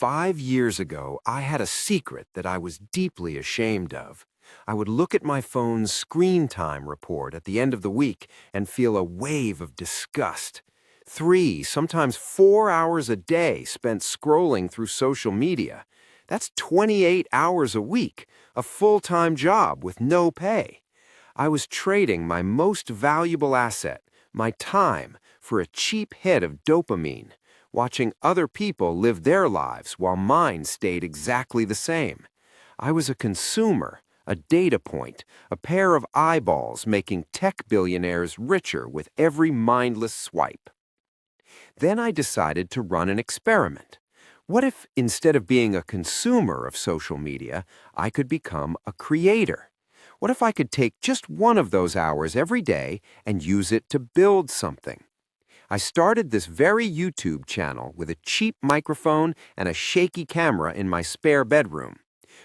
5 years ago, I had a secret that I was deeply ashamed of. I would look at my phone's screen time report at the end of the week and feel a wave of disgust. 3, sometimes 4 hours a day spent scrolling through social media. That's 28 hours a week, a full-time job with no pay. I was trading my most valuable asset, my time, for a cheap hit of dopamine, watching other people live their lives while mine stayed exactly the same. I was a consumer, a data point, a pair of eyeballs making tech billionaires richer with every mindless swipe. Then I decided to run an experiment. What if, instead of being a consumer of social media, I could become a creator? What if I could take just one of those hours every day and use it to build something? I started this very YouTube channel with a cheap microphone and a shaky camera in my spare bedroom.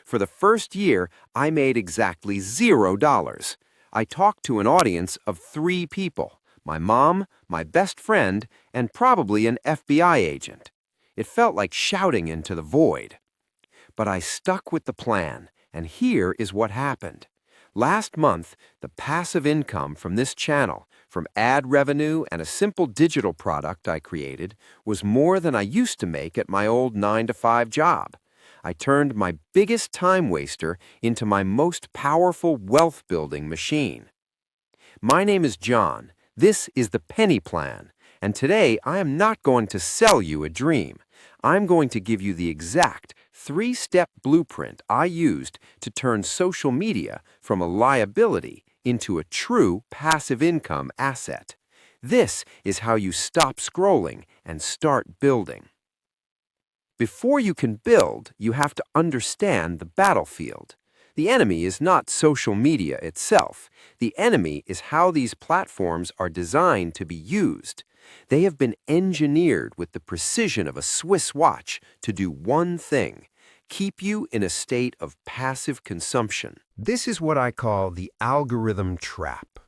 For the first year, I made exactly $0. I talked to an audience of 3 people: my mom, my best friend, and probably an FBI agent. It felt like shouting into the void. But I stuck with the plan, and here is what happened. Last month, the passive income from this channel, from ad revenue and a simple digital product I created, was more than I used to make at my old 9-to-5 job. I turned my biggest time waster into my most powerful wealth-building machine. My name is John. This is the Penny Plan, and today I am not going to sell you a dream. I'm going to give you the exact 3-step blueprint I used to turn social media from a liability into a true passive income asset. This is how you stop scrolling and start building. Before you can build, you have to understand the battlefield. The enemy is not social media itself. The enemy is how these platforms are designed to be used. They have been engineered with the precision of a Swiss watch to do one thing: keep you in a state of passive consumption. This is what I call the algorithm trap.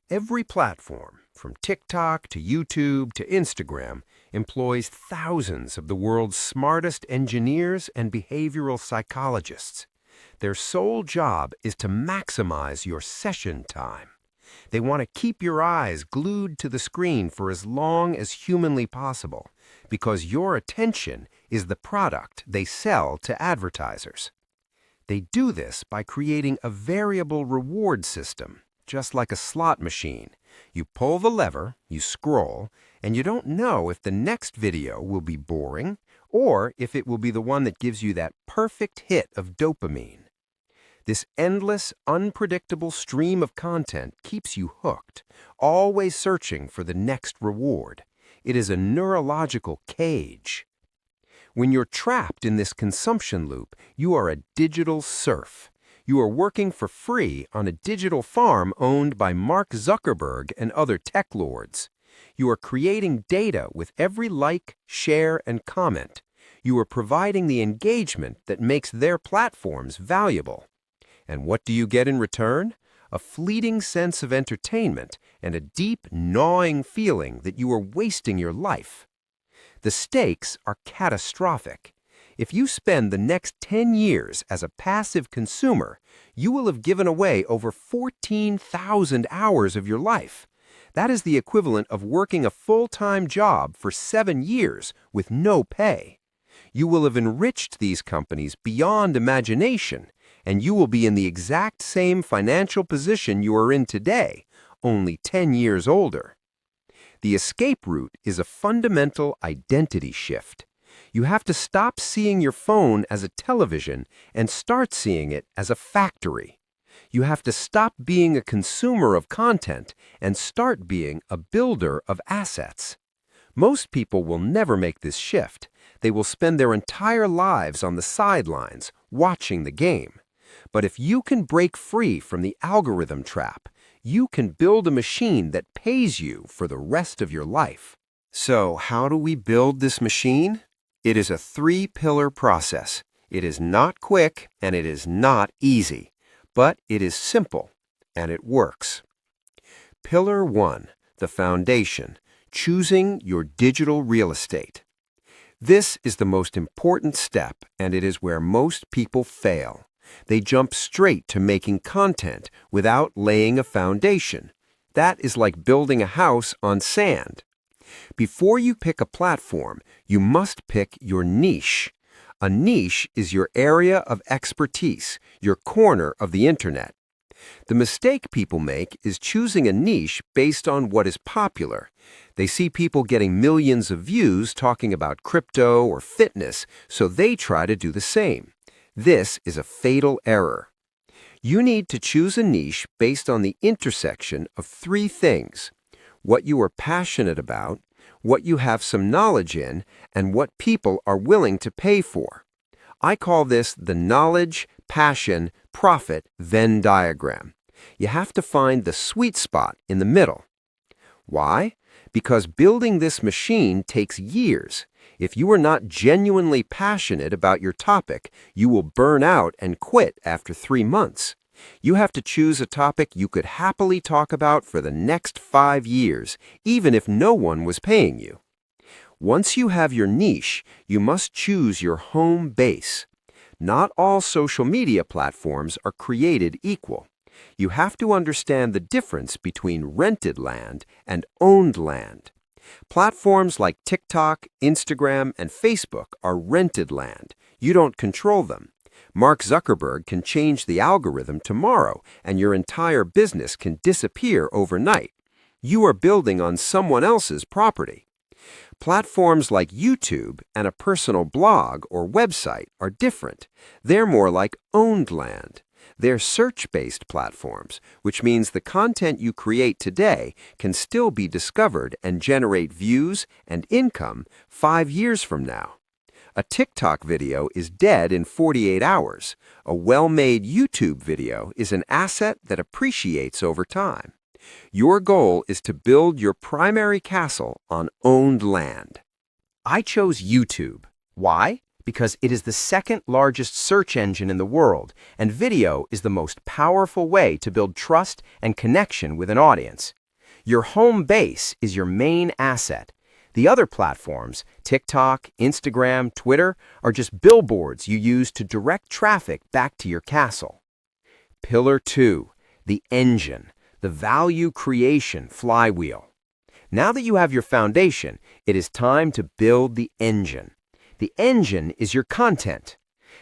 Every platform, from TikTok to YouTube to Instagram, employs thousands of the world's smartest engineers and behavioral psychologists. Their sole job is to maximize your session time. They want to keep your eyes glued to the screen for as long as humanly possible, because your attention is the product they sell to advertisers. They do this by creating a variable reward system, just like a slot machine. You pull the lever, you scroll, and you don't know if the next video will be boring or if it will be the one that gives you that perfect hit of dopamine. This endless, unpredictable stream of content keeps you hooked, always searching for the next reward. It is a neurological cage. When you're trapped in this consumption loop, you are a digital serf. You are working for free on a digital farm owned by Mark Zuckerberg and other tech lords. You are creating data with every like, share, and comment. You are providing the engagement that makes their platforms valuable. And what do you get in return? A fleeting sense of entertainment and a deep, gnawing feeling that you are wasting your life. The stakes are catastrophic. If you spend the next 10 years as a passive consumer, you will have given away over 14,000 hours of your life. That is the equivalent of working a full-time job for 7 years with no pay. You will have enriched these companies beyond imagination, and you will be in the exact same financial position you are in today, only 10 years older. The escape route is a fundamental identity shift. You have to stop seeing your phone as a television and start seeing it as a factory. You have to stop being a consumer of content and start being a builder of assets. Most people will never make this shift. They will spend their entire lives on the sidelines, watching the game. But if you can break free from the algorithm trap, you can build a machine that pays you for the rest of your life. So, how do we build this machine? It is a 3-pillar process. It is not quick and it is not easy, but it is simple and it works. Pillar 1, the foundation, choosing your digital real estate. This is the most important step, and it is where most people fail. They jump straight to making content without laying a foundation. That is like building a house on sand. Before you pick a platform, you must pick your niche. A niche is your area of expertise, your corner of the internet. The mistake people make is choosing a niche based on what is popular. They see people getting millions of views talking about crypto or fitness, so they try to do the same. This is a fatal error. You need to choose a niche based on the intersection of three things: what you are passionate about, what you have some knowledge in, and what people are willing to pay for. I call this the knowledge, passion, profit Venn diagram. You have to find the sweet spot in the middle. Why? Because building this machine takes years. If you are not genuinely passionate about your topic, you will burn out and quit after 3 months. You have to choose a topic you could happily talk about for the next 5 years, even if no one was paying you. Once you have your niche, you must choose your home base. Not all social media platforms are created equal. You have to understand the difference between rented land and owned land. Platforms like TikTok, Instagram, and Facebook are rented land. You don't control them. Mark Zuckerberg can change the algorithm tomorrow, and your entire business can disappear overnight. You are building on someone else's property. Platforms like YouTube and a personal blog or website are different. They're more like owned land. They're search-based platforms, which means the content you create today can still be discovered and generate views and income 5 years from now. A TikTok video is dead in 48 hours. A well-made YouTube video is an asset that appreciates over time. Your goal is to build your primary castle on owned land. I chose YouTube. Why? Because it is the second largest search engine in the world, and video is the most powerful way to build trust and connection with an audience. Your home base is your main asset. The other platforms, TikTok, Instagram, Twitter, are just billboards you use to direct traffic back to your castle. Pillar 2, the engine, the value creation flywheel. Now that you have your foundation, it is time to build the engine. The engine is your content.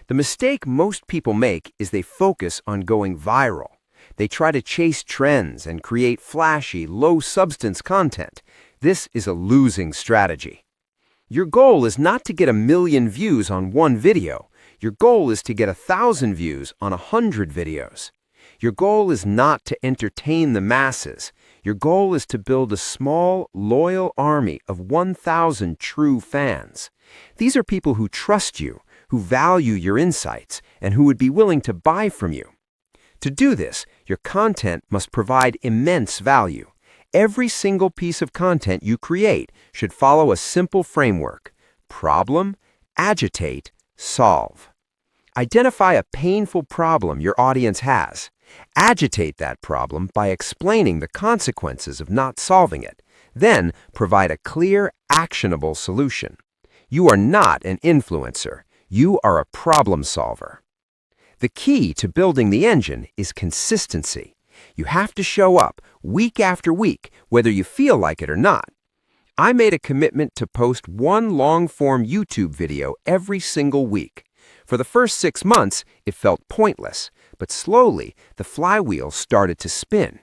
The mistake most people make is they focus on going viral. They try to chase trends and create flashy, low-substance content. This is a losing strategy. Your goal is not to get 1 million views on one video. Your goal is to get 1,000 views on 100 videos. Your goal is not to entertain the masses. Your goal is to build a small, loyal army of 1,000 true fans. These are people who trust you, who value your insights, and who would be willing to buy from you. To do this, your content must provide immense value. Every single piece of content you create should follow a simple framework: problem, agitate, solve. Identify a painful problem your audience has. Agitate that problem by explaining the consequences of not solving it. Then provide a clear, actionable solution. You are not an influencer. You are a problem solver. The key to building the engine is consistency. You have to show up week after week, whether you feel like it or not. I made a commitment to post one long-form YouTube video every single week. For the first 6 months, it felt pointless, but slowly the flywheel started to spin.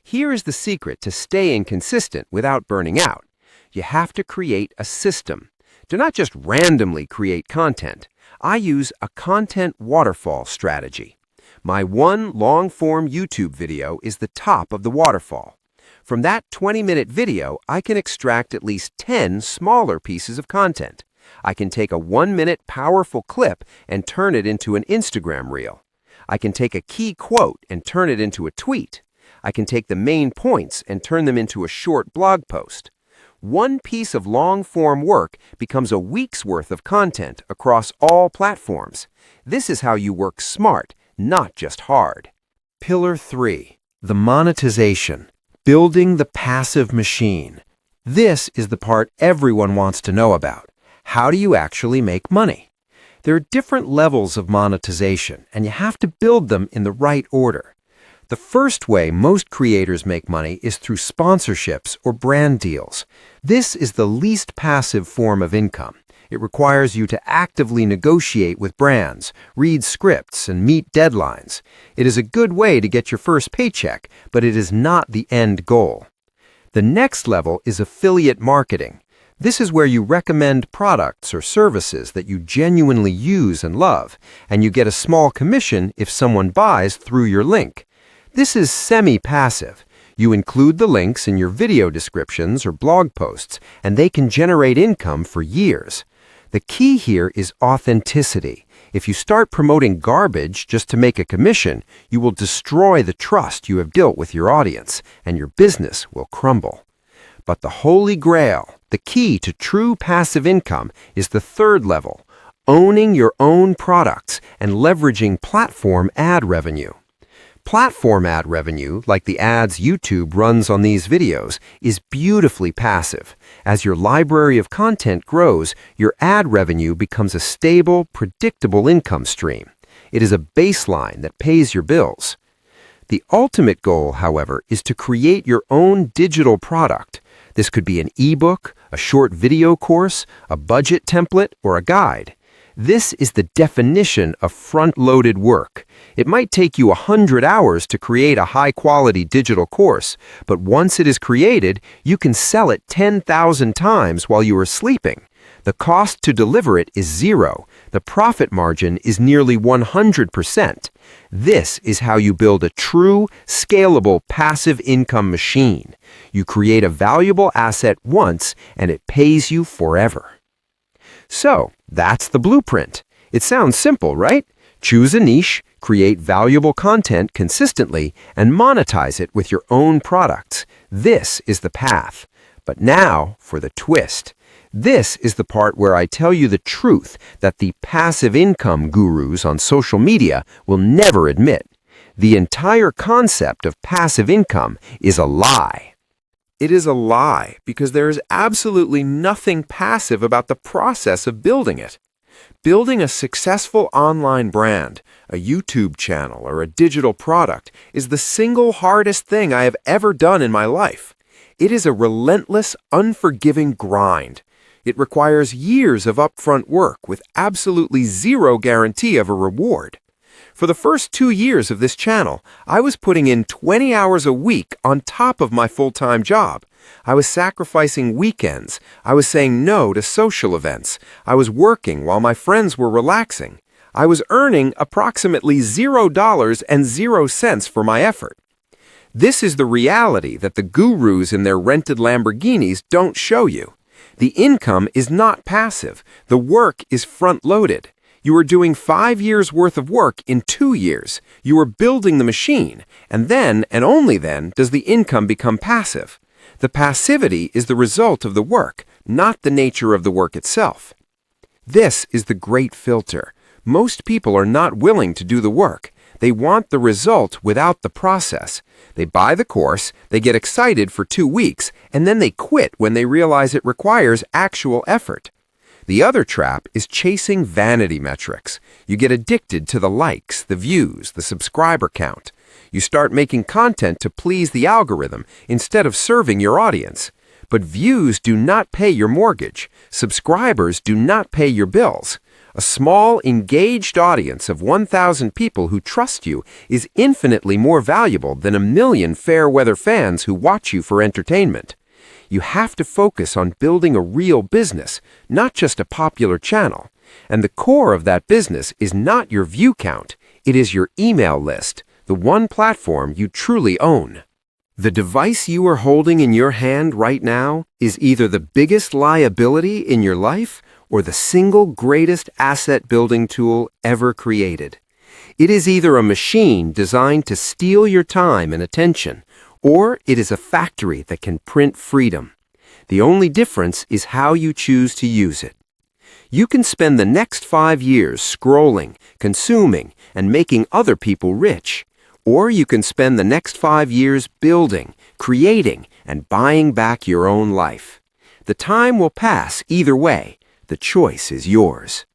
Here is the secret to staying consistent without burning out. You have to create a system. Do not just randomly create content. I use a content waterfall strategy. My one long-form YouTube video is the top of the waterfall. From that 20-minute video, I can extract at least 10 smaller pieces of content. I can take a 1-minute powerful clip and turn it into an Instagram reel. I can take a key quote and turn it into a tweet. I can take the main points and turn them into a short blog post. One piece of long-form work becomes a week's worth of content across all platforms. This is how you work smart, not just hard. Pillar 3, the monetization, building the passive machine. This is the part everyone wants to know about. How do you actually make money? There are different levels of monetization, and you have to build them in the right order. The first way most creators make money is through sponsorships or brand deals. This is the least passive form of income. It requires you to actively negotiate with brands, read scripts, and meet deadlines. It is a good way to get your first paycheck, but it is not the end goal. The next level is affiliate marketing. This is where you recommend products or services that you genuinely use and love, and you get a small commission if someone buys through your link. This is semi-passive. You include the links in your video descriptions or blog posts, and they can generate income for years. The key here is authenticity. If you start promoting garbage just to make a commission, you will destroy the trust you have built with your audience, and your business will crumble. But the holy grail, the key to true passive income, is the third level, owning your own products and leveraging platform ad revenue. Platform ad revenue, like the ads YouTube runs on these videos, is beautifully passive. As your library of content grows, your ad revenue becomes a stable, predictable income stream. It is a baseline that pays your bills. The ultimate goal, however, is to create your own digital product. This could be an ebook, a short video course, a budget template, or a guide. This is the definition of front-loaded work. It might take you 100 hours to create a high-quality digital course, but once it is created, you can sell it 10,000 times while you are sleeping. The cost to deliver it is zero. The profit margin is nearly 100%. This is how you build a true, scalable, passive income machine. You create a valuable asset once, and it pays you forever. So, that's the blueprint. It sounds simple, right? Choose a niche, create valuable content consistently, and monetize it with your own products. This is the path. But now for the twist. This is the part where I tell you the truth that the passive income gurus on social media will never admit. The entire concept of passive income is a lie. It is a lie because there is absolutely nothing passive about the process of building it. Building a successful online brand, a YouTube channel, or a digital product is the single hardest thing I have ever done in my life. It is a relentless, unforgiving grind. It requires years of upfront work with absolutely zero guarantee of a reward. For the first 2 years of this channel, I was putting in 20 hours a week on top of my full-time job. I was sacrificing weekends. I was saying no to social events. I was working while my friends were relaxing. I was earning approximately $0 for my effort. This is the reality that the gurus in their rented Lamborghinis don't show you. The income is not passive. The work is front-loaded. You are doing 5 years' worth of work in 2 years. You are building the machine, and then, and only then, does the income become passive. The passivity is the result of the work, not the nature of the work itself. This is the great filter. Most people are not willing to do the work. They want the result without the process. They buy the course, they get excited for 2 weeks, and then they quit when they realize it requires actual effort. The other trap is chasing vanity metrics. You get addicted to the likes, the views, the subscriber count. You start making content to please the algorithm instead of serving your audience. But views do not pay your mortgage. Subscribers do not pay your bills. A small, engaged audience of 1,000 people who trust you is infinitely more valuable than 1 million fair-weather fans who watch you for entertainment. You have to focus on building a real business, not just a popular channel. And the core of that business is not your view count. It is your email list, the one platform you truly own. The device you are holding in your hand right now is either the biggest liability in your life or the single greatest asset-building tool ever created. It is either a machine designed to steal your time and attention, or it is a factory that can print freedom. The only difference is how you choose to use it. You can spend the next 5 years scrolling, consuming, and making other people rich. Or you can spend the next 5 years building, creating, and buying back your own life. The time will pass either way. The choice is yours.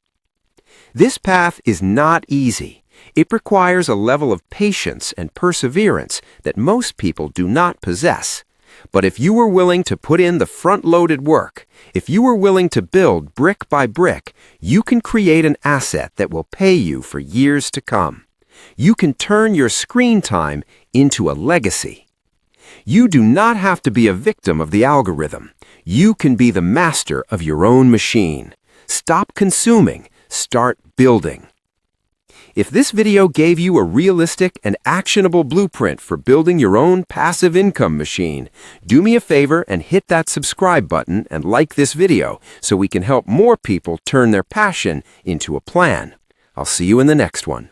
This path is not easy. It requires a level of patience and perseverance that most people do not possess. But if you are willing to put in the front-loaded work, if you are willing to build brick by brick, you can create an asset that will pay you for years to come. You can turn your screen time into a legacy. You do not have to be a victim of the algorithm. You can be the master of your own machine. Stop consuming. Start building. If this video gave you a realistic and actionable blueprint for building your own passive income machine, do me a favor and hit that subscribe button and like this video so we can help more people turn their passion into a plan. I'll see you in the next one.